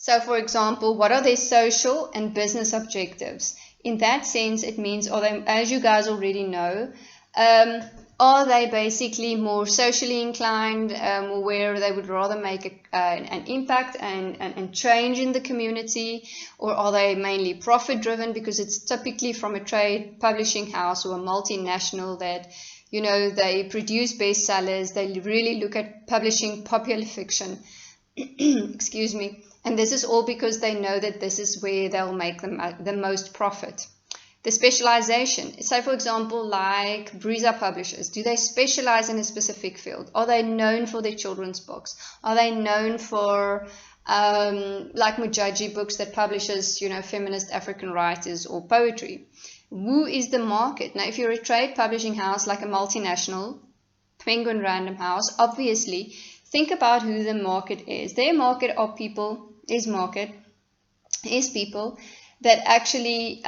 So, for example, what are their social and business objectives? In that sense, it means, are they, as you guys already know, are they basically more socially inclined, where they would rather make an impact and change in the community, or are they mainly profit driven because it's typically from a trade publishing house or a multinational that, you know, they produce bestsellers, they really look at publishing popular fiction, excuse me, and this is all because they know that this is where they'll make the most profit. The specialization, so for example, like Brisa Publishers, do they specialize in a specific field? Are they known for their children's books? Are they known for like Mujaji Books that publishes, you know, feminist African writers or poetry? Who is the market? Now, if you're a trade publishing house like a multinational, Penguin Random House, obviously think about who the market is. Their market are people, is people that actually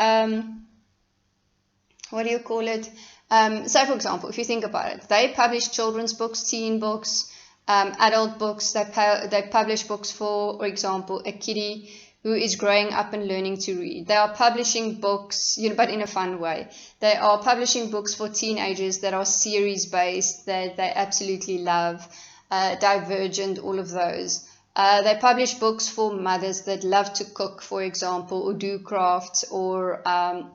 what do you call it? So, for example, if you think about it, they publish children's books, teen books, adult books. They publish books for example, a kiddie who is growing up and learning to read. They are publishing books, you know, but in a fun way. They are publishing books for teenagers that are series-based, that they absolutely love, Divergent, all of those. They publish books for mothers that love to cook, for example, or do crafts, or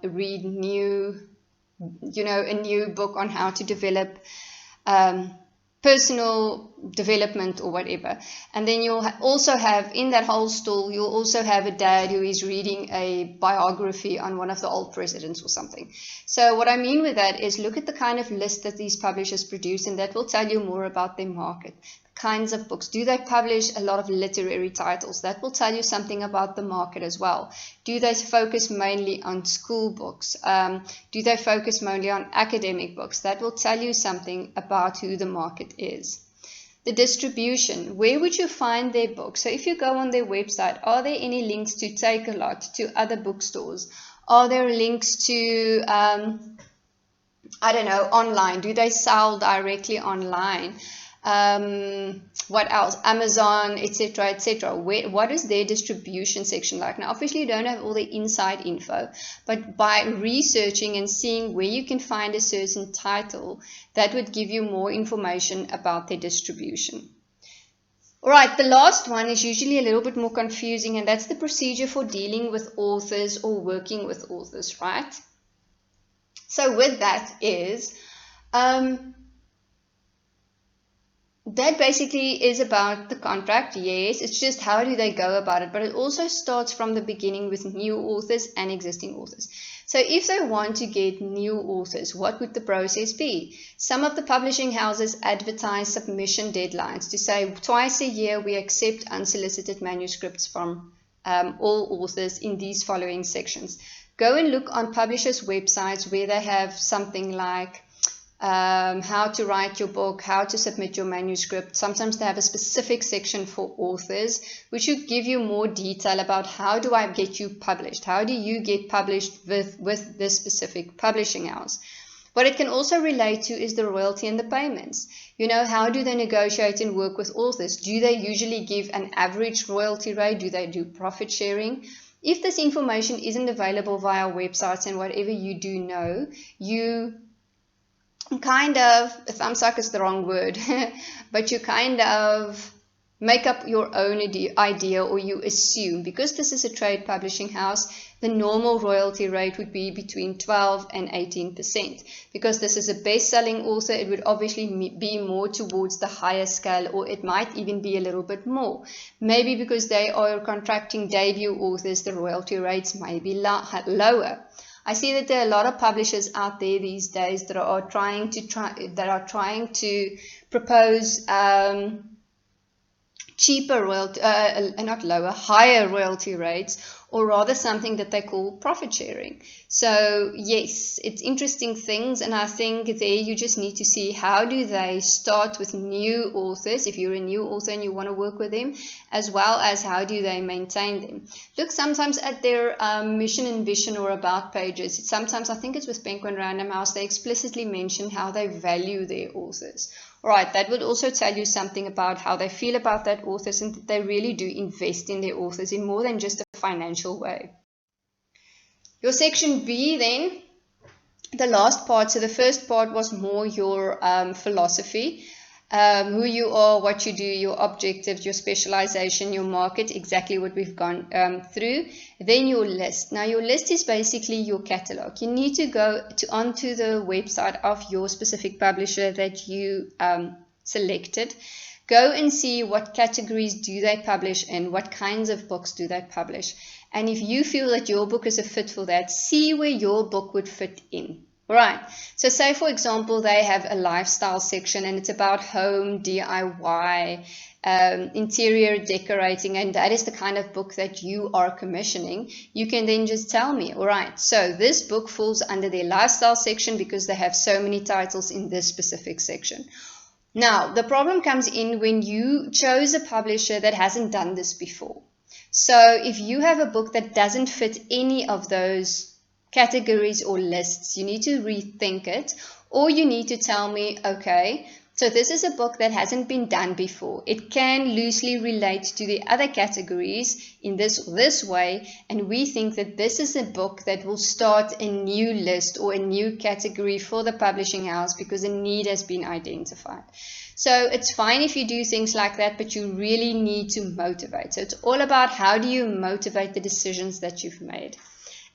read a new book on how to develop personal development or whatever. And then you'll also have, in that whole stall, you'll also have a dad who is reading a biography on one of the old presidents or something. So what I mean with that is look at the kind of list that these publishers produce, and that will tell you more about their market. Kinds of books. Do they publish a lot of literary titles? That will tell you something about the market as well. Do they focus mainly on school books? Do they focus mainly on academic books? That will tell you something about who the market is. The distribution. Where would you find their books? So if you go on their website, are there any links to Takealot, to other bookstores? Are there links to, I don't know, online? Do they sell directly online? What else? Amazon, etc., etc. What is their distribution section like? Now, obviously, you don't have all the inside info, but by researching and seeing where you can find a certain title, that would give you more information about their distribution. All right, the last one is usually a little bit more confusing, and that's the procedure for dealing with authors or working with authors, right? So with that is, that basically is about the contract, yes. It's just how do they go about it. But it also starts from the beginning with new authors and existing authors. So if they want to get new authors, what would the process be? Some of the publishing houses advertise submission deadlines to say twice a year we accept unsolicited manuscripts from all authors in these following sections. Go and look on publishers' websites where they have something like how to write your book, how to submit your manuscript. Sometimes they have a specific section for authors, which will give you more detail about how do I get you published? How do you get published with this specific publishing house? What it can also relate to is the royalty and the payments. You know, how do they negotiate and work with authors? Do they usually give an average royalty rate? Do they do profit sharing? If this information isn't available via websites and whatever you do know, you kind of, thumbs up is the wrong word, but you kind of make up your own idea, or you assume, because this is a trade publishing house, the normal royalty rate would be between 12 and 18%. Because this is a best-selling author, it would obviously be more towards the higher scale, or it might even be a little bit more. Maybe because they are contracting debut authors, the royalty rates may be lower. I see that there are a lot of publishers out there these days that are trying to propose cheaper royalty, not lower, higher royalty rates, or rather something that they call profit sharing. So yes, it's interesting things, and I think there you just need to see how do they start with new authors, if you're a new author and you want to work with them, as well as how do they maintain them. Look sometimes at their mission and vision or about pages. Sometimes, I think it's with Penguin Random House, they explicitly mention how they value their authors. Alright, that would also tell you something about how they feel about that authors and that they really do invest in their authors in more than just a financial way. Your section B then, the last part, so the first part was more your philosophy, who you are, what you do, your objectives, your specialization, your market, exactly what we've gone through. Then your list. Now your list is basically your catalog. You need to go onto the website of your specific publisher that you selected. Go and see what categories do they publish in, what kinds of books do they publish. And if you feel that your book is a fit for that, see where your book would fit in. Right. So say, for example, they have a lifestyle section and it's about home, DIY, interior decorating, and that is the kind of book that you are commissioning. You can then just tell me, all right, so this book falls under their lifestyle section because they have so many titles in this specific section. Now, the problem comes in when you chose a publisher that hasn't done this before. So if you have a book that doesn't fit any of those categories or lists, you need to rethink it, or you need to tell me, okay, so this is a book that hasn't been done before. It can loosely relate to the other categories in this way, and we think that this is a book that will start a new list or a new category for the publishing house because a need has been identified. So it's fine if you do things like that, but you really need to motivate. So it's all about how do you motivate the decisions that you've made.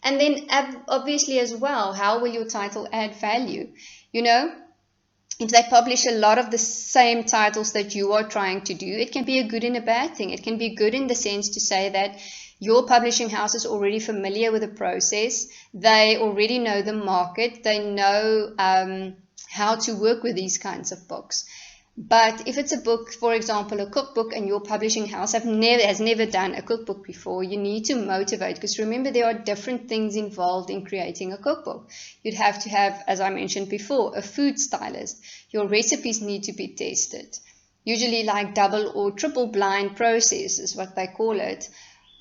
And then obviously as well, how will your title add value? You know, if they publish a lot of the same titles that you are trying to do, it can be a good and a bad thing. It can be good in the sense to say that your publishing house is already familiar with the process. They already know the market. They know how to work with these kinds of books. But if it's a book, for example, a cookbook, and your publishing house has never done a cookbook before, you need to motivate, because remember, there are different things involved in creating a cookbook. You'd have to have, as I mentioned before, a food stylist. Your recipes need to be tested, usually like double or triple blind process is what they call it.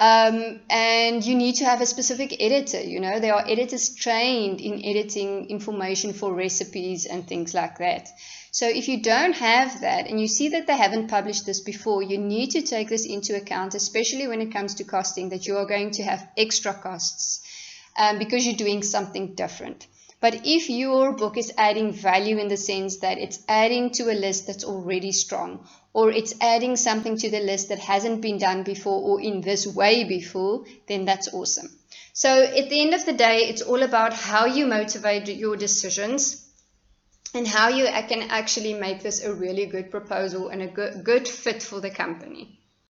And you need to have a specific editor. You know, there are editors trained in editing information for recipes and things like that. So if you don't have that and you see that they haven't published this before, you need to take this into account, especially when it comes to costing, that you are going to have extra costs because you're doing something different. But if your book is adding value in the sense that it's adding to a list that's already strong, or it's adding something to the list that hasn't been done before or in this way before, then that's awesome. So at the end of the day, it's all about how you motivate your decisions and how you can actually make this a really good proposal and a good fit for the company.